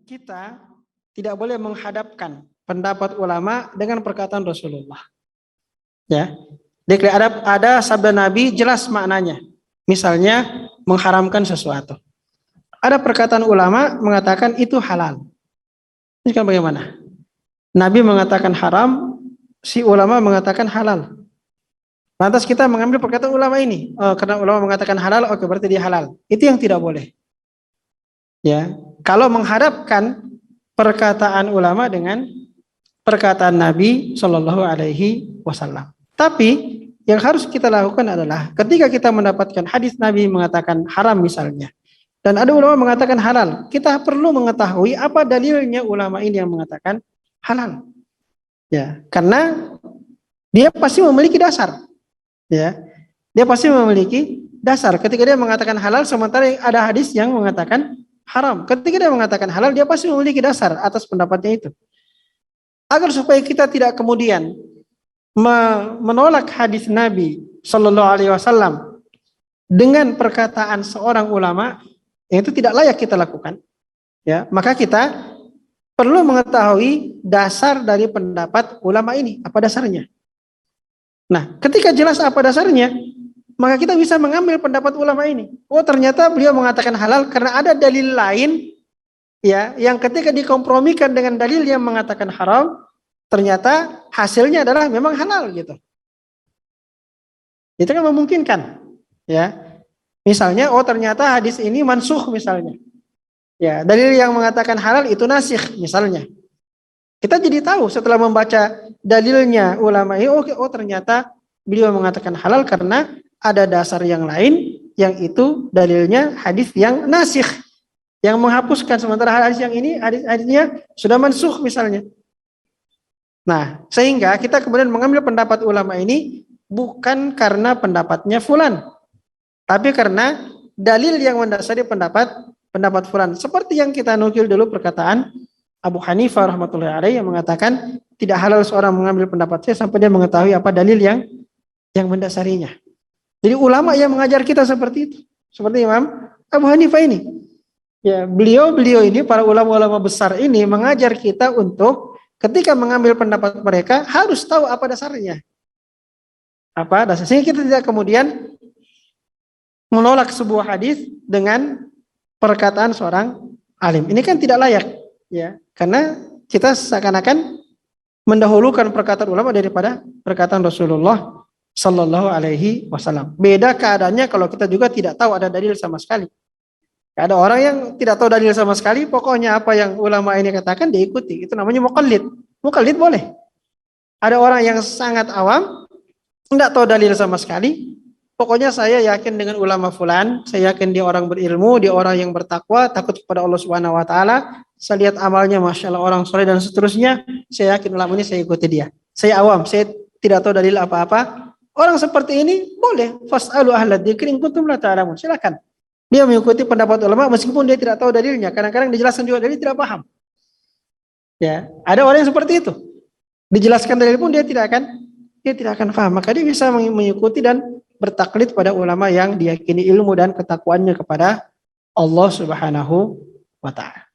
kita tidak boleh menghadapkan pendapat ulama dengan perkataan Rasulullah. Ya, ada sabda Nabi jelas maknanya. Misalnya mengharamkan sesuatu. Ada perkataan ulama mengatakan itu halal. Ini kan bagaimana? Nabi mengatakan haram, si ulama mengatakan halal. Lantas kita mengambil perkataan ulama ini. Oh, karena ulama mengatakan halal, oke berarti dia halal. Itu yang tidak boleh. Ya, kalau menghadapkan perkataan ulama dengan perkataan Nabi Shallallahu Alaihi Wasallam. Tapi yang harus kita lakukan adalah ketika kita mendapatkan hadis Nabi mengatakan haram misalnya, dan ada ulama mengatakan halal, kita perlu mengetahui apa dalilnya ulama ini yang mengatakan halal. Ya, karena dia pasti memiliki dasar. Ya, dia pasti memiliki dasar. Ketika dia mengatakan halal, sementara ada hadis yang mengatakan haram. Ketika dia mengatakan halal, dia pasti memiliki dasar atas pendapatnya itu. Agar supaya kita tidak kemudian menolak hadis Nabi Shallallahu Alaihi Wasallam dengan perkataan seorang ulama yang itu tidak layak kita lakukan, ya maka kita perlu mengetahui dasar dari pendapat ulama ini apa dasarnya. Nah, ketika jelas apa dasarnya, maka kita bisa mengambil pendapat ulama ini. Oh, ternyata beliau mengatakan halal karena ada dalil lain, ya, yang ketika dikompromikan dengan dalil yang mengatakan haram, ternyata hasilnya adalah memang halal gitu. Itu kan memungkinkan, ya. Misalnya, oh ternyata hadis ini mansukh misalnya. Ya, dalil yang mengatakan halal itu nasikh misalnya. Kita jadi tahu setelah membaca dalilnya ulama ini, oh ternyata beliau mengatakan halal karena ada dasar yang lain yang itu dalilnya hadis yang nasikh, yang menghapuskan, sementara hadis yang ini hadisnya sudah mansukh misalnya. Nah, sehingga kita kemudian mengambil pendapat ulama ini bukan karena pendapatnya fulan, tapi karena dalil yang mendasari pendapat fulan. Seperti yang kita nukil dulu perkataan Abu Hanifah rahmatullahi alaihi yang mengatakan tidak halal seorang mengambil pendapat saya sampai dia mengetahui apa dalil yang mendasarinya. Jadi ulama yang mengajar kita seperti itu, seperti Imam Abu Hanifah ini. Ya, beliau ini para ulama-ulama besar ini mengajar kita untuk ketika mengambil pendapat mereka harus tahu apa dasarnya. Apa dasarnya? Sehingga kita tidak kemudian menolak sebuah hadis dengan perkataan seorang alim. Ini kan tidak layak, ya. Karena kita seakan-akan mendahulukan perkataan ulama daripada perkataan Rasulullah Sallallahu Alaihi Wasallam. Beda keadaannya kalau kita juga tidak tahu ada dalil sama sekali. Ada orang yang tidak tahu dalil sama sekali, pokoknya apa yang ulama ini katakan diikuti. Itu namanya muqallid. Muqallid boleh. Ada orang yang sangat awam, tidak tahu dalil sama sekali. Pokoknya saya yakin dengan ulama fulan, saya yakin dia orang berilmu, dia orang yang bertakwa, takut kepada Allah Subhanahu wa taala. Saya lihat amalnya Masya Allah orang soleh dan seterusnya. Saya yakin ulama ini saya ikuti dia. Saya awam, saya tidak tahu dalil apa-apa. Orang seperti ini boleh fas'alu ahla dzikri in kuntum la ta'lamun. Silakan. Dia mengikuti pendapat ulama meskipun dia tidak tahu dalilnya. Kadang-kadang dijelaskan juga dalil tidak paham. Ya, ada orang yang seperti itu. Dijelaskan dalil pun dia tidak akan paham. Maka dia bisa mengikuti dan bertaklid pada ulama yang diyakini ilmu dan ketakwaannya kepada Allah Subhanahu wa taala.